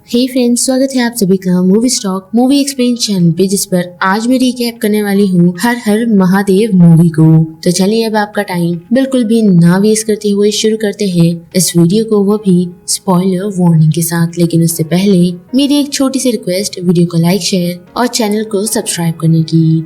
हे friends, स्वागत है आप सभी का movie stock movie explain channel पे, जिस पर आज मैं रिकैप करने वाली हूँ हर हर महादेव मूवी को। तो चलिए अब आपका टाइम बिल्कुल भी ना वेस्ट करते हुए शुरू करते हैं इस वीडियो को, वो भी स्पॉइलर वार्निंग के साथ। लेकिन उससे पहले मेरी एक छोटी सी रिक्वेस्ट, वीडियो को लाइक, शेयर और चैनल को सब्सक्राइब करने की।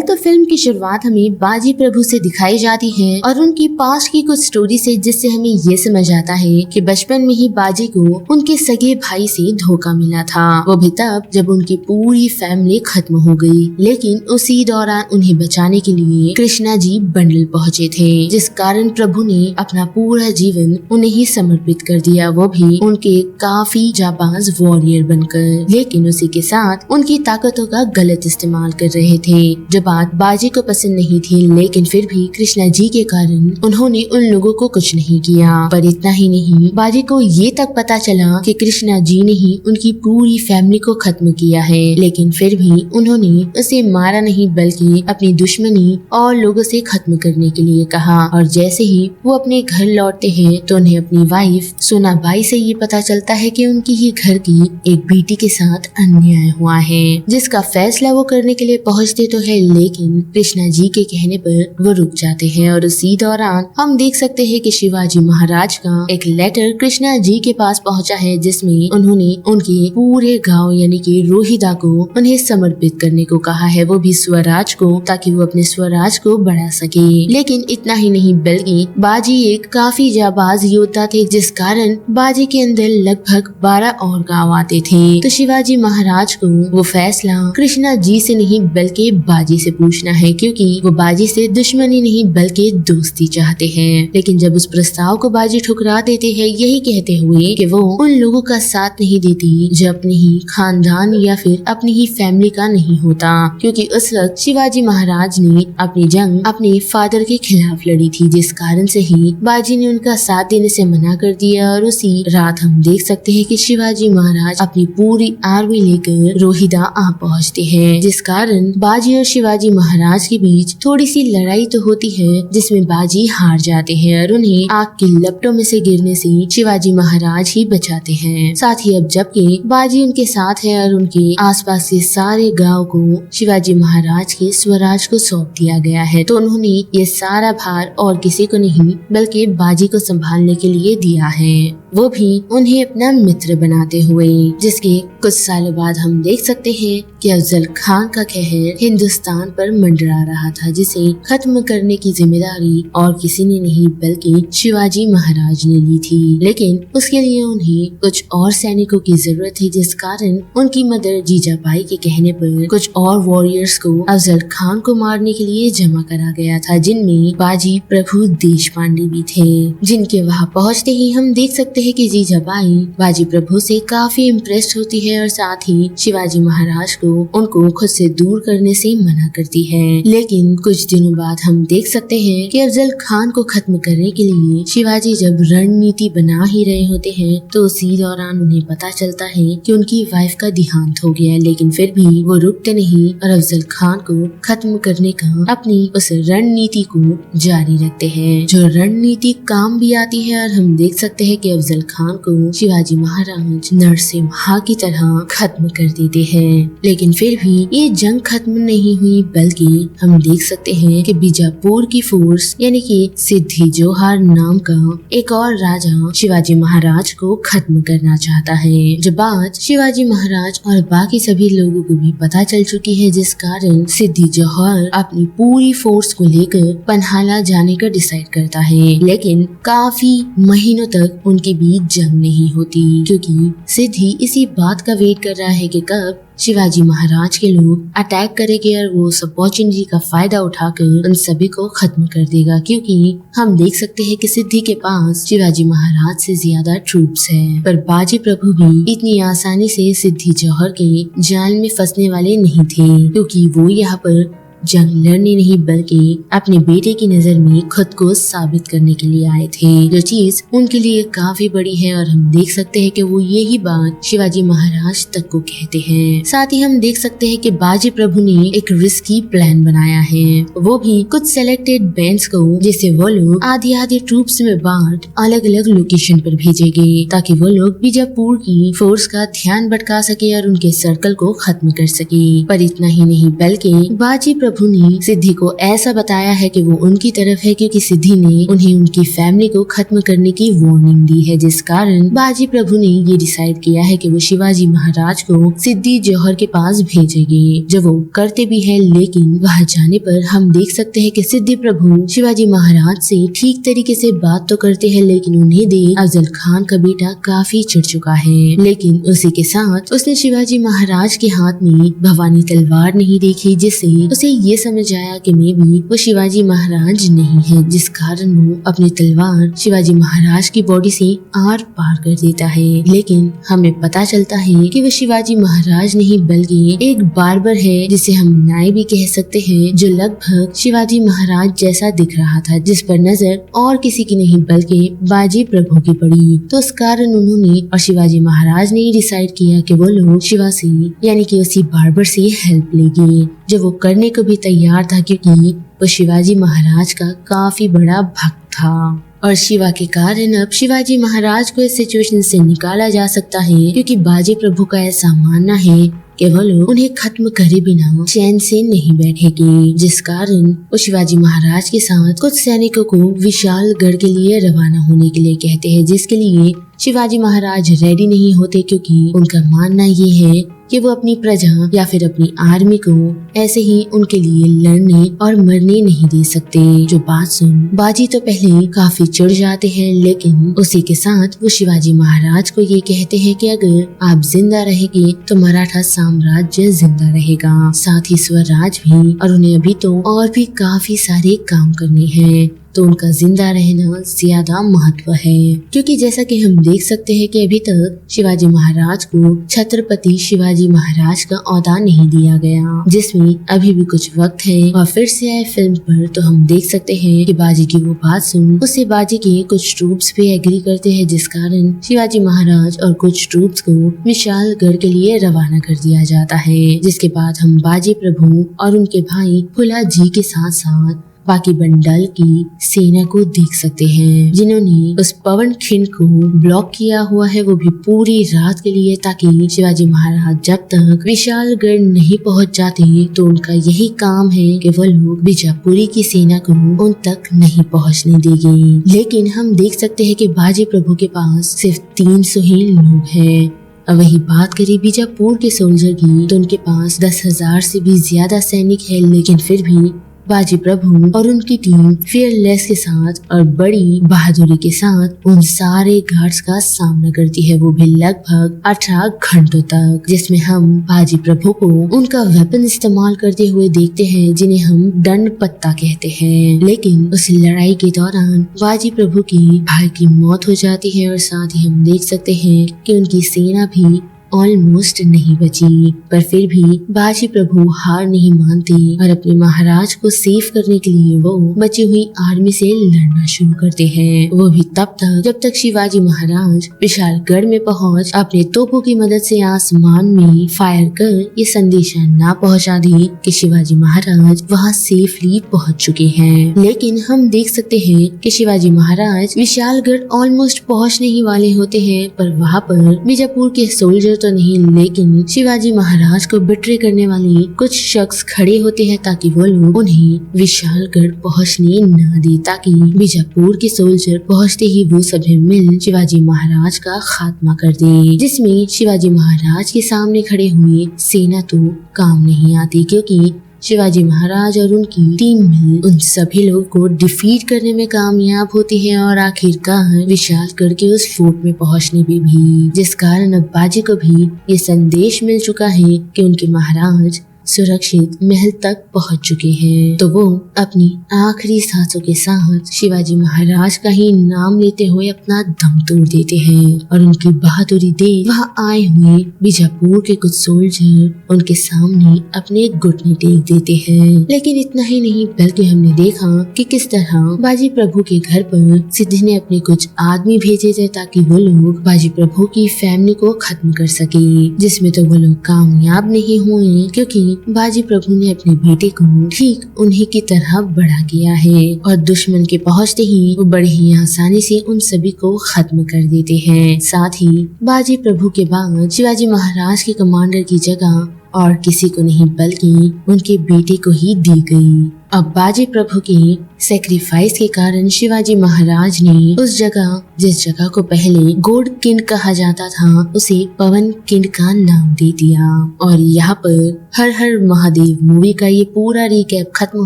तो फिल्म की शुरुआत हमें बाजी प्रभु से दिखाई जाती है और उनकी पास्ट की कुछ स्टोरी से, जिससे हमें ये समझ आता है कि बचपन में ही बाजी को उनके सगे भाई से धोखा मिला था, वो भी तब जब उनकी पूरी फैमिली खत्म हो गई। लेकिन उसी दौरान उन्हें बचाने के लिए कृष्णा जी बंडल पहुँचे थे, जिस कारण प्रभु ने अपना पूरा जीवन उन्हें ही समर्पित कर दिया, वो भी उनके काफी जाबाज वॉरियर बनकर। लेकिन उसी के साथ उनकी ताकतों का गलत इस्तेमाल कर रहे थे, जो बात बाजी को पसंद नहीं थी। लेकिन फिर भी कृष्णा जी के कारण उन्होंने उन लोगों को कुछ नहीं किया। पर इतना ही नहीं, बाजी को ये तक पता चला कि कृष्णा जी ने ही उनकी पूरी फैमिली को खत्म किया है। लेकिन फिर भी उन्होंने उसे मारा नहीं, बल्कि अपनी दुश्मनी और लोगों से खत्म करने के लिए कहा। और जैसे ही वो अपने घर लौटते हैं तो उन्हें अपनी वाइफ सोनाबाई से ये पता चलता है कि उनकी ही घर की एक बेटी के साथ अन्याय हुआ है, जिसका फैसला वो करने के लिए पहुँचते तो है। लेकिन कृष्णा जी के कहने पर वो रुक जाते हैं और उसी दौरान हम देख सकते हैं कि शिवाजी महाराज का एक लेटर कृष्णा जी के पास पहुंचा है, जिसमें उन्होंने उनके पूरे गांव यानी कि रोहिदा को उन्हें समर्पित करने को कहा है, वो भी स्वराज को, ताकि वो अपने स्वराज को बढ़ा सके। लेकिन इतना ही नहीं, बल्कि बाजी एक काफी जाबाज योद्धा थे, जिस कारण बाजी के अंदर लगभग 12 और गाँव आते थे। तो शिवाजी महाराज को वो फैसला कृष्णा जी से नहीं बल्कि बाजी से पूछना है, क्योंकि वो बाजी से दुश्मनी नहीं बल्कि दोस्ती चाहते हैं। लेकिन जब उस प्रस्ताव को बाजी ठुकरा देते हैं, यही कहते हुए कि वो उन लोगों का साथ नहीं देती जो अपने ही खानदान या फिर अपनी ही फैमिली का नहीं होता, क्योंकि उस वक्त शिवाजी महाराज ने अपनी जंग अपने फादर के खिलाफ लड़ी थी, जिस कारण से ही बाजी ने उनका साथ देने से मना कर दिया। और उसी रात हम देख सकते हैं कि शिवाजी महाराज अपनी पूरी आर्मी लेकर रोहिदा आ पहुँचते हैं, जिस कारण बाजी और शिवाजी महाराज के बीच थोड़ी सी लड़ाई तो होती है, जिसमें बाजी हार जाते हैं और उन्हें आग की लपटों में से गिरने से शिवाजी महाराज ही बचाते हैं। साथ ही अब जबकि बाजी उनके साथ है और उनके आसपास के सारे गांव को शिवाजी महाराज के स्वराज को सौंप दिया गया है, तो उन्होंने ये सारा भार और किसी को नहीं बल्कि बाजी को संभालने के लिए दिया है, वो भी उन्हें अपना मित्र बनाते हुए। जिसके कुछ सालों बाद हम देख सकते हैं कि अफजल खान का कहर हिंदुस्तान पर मंडरा रहा था, जिसे खत्म करने की जिम्मेदारी और किसी ने नहीं बल्कि शिवाजी महाराज ने ली थी। लेकिन उसके लिए उन्हें कुछ और सैनिकों की जरूरत थी, जिस कारण उनकी मदर जीजाबाई के कहने पर कुछ और वॉरियर्स को अफजल खान को मारने के लिए जमा करा गया था, जिनमें बाजी प्रभु देशपांडे भी थे। जिनके वहां पहुंचते ही हम देख सकते हैं कि जीजाबाई बाजी प्रभु से काफी इम्प्रेस्ड होती है और साथ ही शिवाजी महाराज को उनको खुद से दूर करने से मना करती है। लेकिन कुछ दिनों बाद हम देख सकते हैं कि अफजल खान को खत्म करने के लिए शिवाजी जब रणनीति बना ही रहे होते हैं, तो उसी दौरान उन्हें पता चलता है कि उनकी वाइफ का देहांत हो गया। लेकिन फिर भी वो रुकते नहीं और अफजल खान को खत्म करने का अपनी उस रणनीति को जारी रखते हैं, जो रणनीति काम भी आती है। और हम देख सकते हैं कि अफजल खान को शिवाजी महाराज नरसिम्हा की तरह खत्म कर देते हैं। लेकिन फिर भी ये जंग खत्म नहीं हुई, बल्कि हम देख सकते हैं कि बीजापुर की फोर्स यानी कि सिद्धि जोहर नाम का एक और राजा शिवाजी महाराज को खत्म करना चाहता है, जो बात शिवाजी महाराज और बाकी सभी लोगों को भी पता चल चुकी है, जिस कारण सिद्धि जोहर अपनी पूरी फोर्स को लेकर पन्हाला जाने का डिसाइड करता है। लेकिन काफी महीनों तक उनके बीच जंग नहीं होती, क्योंकि सिद्धि इसी बात का वेट कर रहा है कि कब शिवाजी महाराज के लोग अटैक करेंगे और वो उस अपॉर्चुनिटी का फायदा उठाकर उन सभी को खत्म कर देगा, क्योंकि हम देख सकते हैं कि सिद्धि के पास शिवाजी महाराज से ज्यादा ट्रूप्स है। पर बाजी प्रभु भी इतनी आसानी से सिद्धि जौहर के जाल में फंसने वाले नहीं थे, क्योंकि वो यहाँ पर जंग लड़ने नहीं बल्कि अपने बेटे की नजर में खुद को साबित करने के लिए आए थे, जो चीज उनके लिए काफी बड़ी है। और हम देख सकते हैं कि वो यही बात शिवाजी महाराज तक को कहते हैं। साथ ही हम देख सकते हैं कि बाजी प्रभु ने एक रिस्की प्लान बनाया है, वो भी कुछ सेलेक्टेड बैंड्स को, जिसे वो लोग आधी आधी ट्रूप्स में बांट अलग अलग लोकेशन पर भेजेंगे, ताकि वो लोग बीजापुर की फोर्स का ध्यान भटका सके और उनके सर्कल को खत्म कर सके। पर इतना ही नहीं बल्कि बाजी प्रभु ने सिद्धि को ऐसा बताया है कि वो उनकी तरफ है, क्योंकि सिद्धि ने उन्हें उनकी फैमिली को खत्म करने की वार्निंग दी है, जिस कारण बाजी प्रभु ने ये डिसाइड किया है कि वो शिवाजी महाराज को सिद्धि जौहर के पास भेजेंगे, जो वो करते भी है। लेकिन वहाँ जाने पर हम देख सकते हैं कि सिद्धि प्रभु शिवाजी महाराज से ठीक तरीके से बात तो करते हैं, लेकिन उन्हें देख अफजल खान का बेटा काफी चिढ़ चुका है। लेकिन उसी के साथ उसने शिवाजी महाराज के हाथ में भवानी तलवार नहीं देखी, जिससे उसे ये समझ आया कि मे भी वो शिवाजी महाराज नहीं है, जिस कारण वो अपनी तलवार शिवाजी महाराज की बॉडी से आर पार कर देता है। लेकिन हमें पता चलता है कि वो शिवाजी महाराज नहीं बल्कि एक बार्बर है, जिसे हम नाई भी कह सकते हैं, जो लगभग शिवाजी महाराज जैसा दिख रहा था, जिस पर नजर और किसी की नहीं बल्कि बाजी प्रभु की पड़ी। तो इस कारण उन्होंने और शिवाजी महाराज ने डिसाइड किया कि वो लोग शिवा से यानी कि उसी बार्बर से हेल्प लेंगे, जो वो करने को भी तैयार था, क्योंकि वो शिवाजी महाराज का काफी बड़ा भक्त था। और शिवा के कारण अब शिवाजी महाराज को इस सिचुएशन से निकाला जा सकता है, क्योंकि बाजी प्रभु का ऐसा मानना है कि वो लोग उन्हें खत्म करे बिना चैन से नहीं बैठेंगे, जिस कारण वो शिवाजी महाराज के साथ कुछ सैनिकों को विशालगढ़ के लिए रवाना होने के लिए कहते हैं, जिसके लिए शिवाजी महाराज रेडी नहीं होते, क्योंकि उनका मानना ये है कि वो अपनी प्रजा या फिर अपनी आर्मी को ऐसे ही उनके लिए लड़ने और मरने नहीं दे सकते। जो बात सुन बाजी तो पहले काफी चिढ़ जाते हैं, लेकिन उसी के साथ वो शिवाजी महाराज को ये कहते हैं कि अगर आप जिंदा रहेंगे तो मराठा साम्राज्य जिंदा रहेगा, साथ ही स्वराज भी, और उन्हें अभी तो और भी काफी सारे काम करने हैं, तो उनका जिंदा रहना ज्यादा महत्व है। क्योंकि जैसा कि हम देख सकते हैं कि अभी तक शिवाजी महाराज को छत्रपति शिवाजी महाराज का ओहदा नहीं दिया गया, जिसमें अभी भी कुछ वक्त है। और फिर से आए फिल्म पर तो हम देख सकते हैं कि बाजी की वो बात सुन उससे बाजी के कुछ ट्रूप्स भी एग्री करते हैं, जिस कारण शिवाजी महाराज और कुछ ट्रूप्स को विशालगढ़ के लिए रवाना कर दिया जाता है। जिसके बाद हम बाजी प्रभु और उनके भाई फुला जी के साथ साथ बाकी बंडल की सेना को देख सकते हैं, जिन्होंने उस पवन खिंड को ब्लॉक किया हुआ है, वो भी पूरी रात के लिए, ताकि शिवाजी महाराज जब तक विशालगढ़ नहीं पहुंच जाते तो उनका यही काम है कि वो लोग बीजापुरी की सेना को उन तक नहीं पहुंचने देंगे। लेकिन हम देख सकते हैं कि बाजी प्रभु के पास सिर्फ 300 ही लोग हैं। अब वही बात करें बीजापुर के सोल्जर की, तो उनके पास 10,000 से भी ज्यादा सैनिक है, लेकिन फिर भी बाजी प्रभु और उनकी टीम फियरलेस के साथ और बड़ी बहादुरी के साथ उन सारे गार्ड्स का सामना करती है, वो भी लगभग 18 घंटों तक, जिसमें हम बाजी प्रभु को उनका वेपन इस्तेमाल करते हुए देखते हैं, जिन्हें हम दंड पत्ता कहते हैं। लेकिन उस लड़ाई के दौरान बाजी प्रभु की भाई की मौत हो जाती है, और साथ ही हम देख सकते हैं कि उनकी सेना भी ऑलमोस्ट नहीं बची। पर फिर भी बाजी प्रभु हार नहीं मानते और अपने महाराज को सेव करने के लिए वो बची हुई आर्मी से लड़ना शुरू करते हैं, वो भी तब तक जब तक शिवाजी महाराज विशालगढ़ में पहुंच अपने तोपों की मदद से आसमान में फायर कर ये संदेशा ना पहुंचा दे कि शिवाजी महाराज वहां सेफली पहुंच चुके हैं। लेकिन हम देख सकते हैं कि शिवाजी महाराज विशालगढ़ ऑलमोस्ट पहुंचने ही वाले होते हैं, पर वहाँ पर बीजापुर के सोल्जर तो नहीं, लेकिन शिवाजी महाराज को बिट्रे करने वाले कुछ शख्स खड़े होते हैं, ताकि वो लोग उन्हें विशालगढ़ पहुंचने न दे, ताकि बीजापुर के सोल्जर पहुंचते ही वो सभी मिल शिवाजी महाराज का खात्मा कर दे। जिसमें शिवाजी महाराज के सामने खड़े हुए सेना तो काम नहीं आती, क्योंकि शिवाजी महाराज और उनकी टीम मिल उन सभी लोगों को डिफीट करने में कामयाब होती है और आखिरकार विशालगढ़ के उस फोर्ट में पहुंचने में भी, जिस कारण अब बाजी को भी ये संदेश मिल चुका है कि उनके महाराज सुरक्षित महल तक पहुंच चुके हैं, तो वो अपनी आखिरी सांसों के साथ शिवाजी महाराज का ही नाम लेते हुए अपना दम तोड़ देते हैं और उनकी बहादुरी देख वहां आए हुए बीजापुर के कुछ सोल्जर उनके सामने अपने घुटने टेक देते हैं। लेकिन इतना ही नहीं, बल्कि हमने देखा कि किस तरह बाजी प्रभु के घर पर सिद्धि ने अपने कुछ आदमी भेजे थे ताकि वो लोग बाजी प्रभु की फैमिली को खत्म कर सके, जिसमें तो वो लोग कामयाब नहीं हुए क्योंकि बाजी प्रभु ने अपने बेटे को ठीक उन्हीं की तरह बड़ा किया है और दुश्मन के पहुंचते ही वो बड़े ही आसानी से उन सभी को खत्म कर देते हैं। साथ ही बाजी प्रभु के बाद शिवाजी महाराज के कमांडर की जगह और किसी को नहीं बल्कि उनके बेटे को ही दी गई। अब बाजी प्रभु के सेक्रीफाइस के कारण शिवाजी महाराज ने उस जगह, जिस जगह को पहले गोड किंड कहा जाता था, उसे पवन किंड का नाम दे दिया। और यहाँ पर हर हर महादेव मूवी का ये पूरा रिकैप खत्म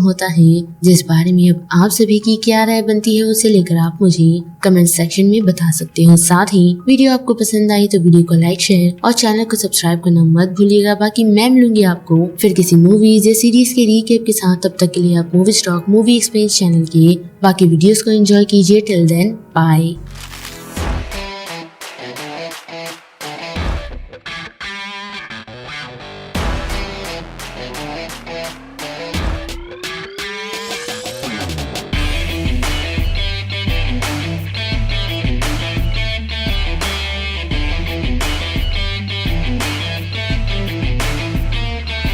होता है, जिस बारे में अब आप सभी की क्या राय बनती है उसे लेकर आप मुझे कमेंट सेक्शन में बता सकते हो। साथ ही वीडियो आपको पसंद आई तो वीडियो को लाइक, शेयर और चैनल को सब्सक्राइब करना मत भूलिएगा। बाकी मैं मिलूंगी आपको फिर किसी मूवीज या सीरीज के रिकैप के साथ। तब तक के लिए आप movie stock movie explain channel के बाकी वीडियोस को एंजॉय कीजिए। Till then bye.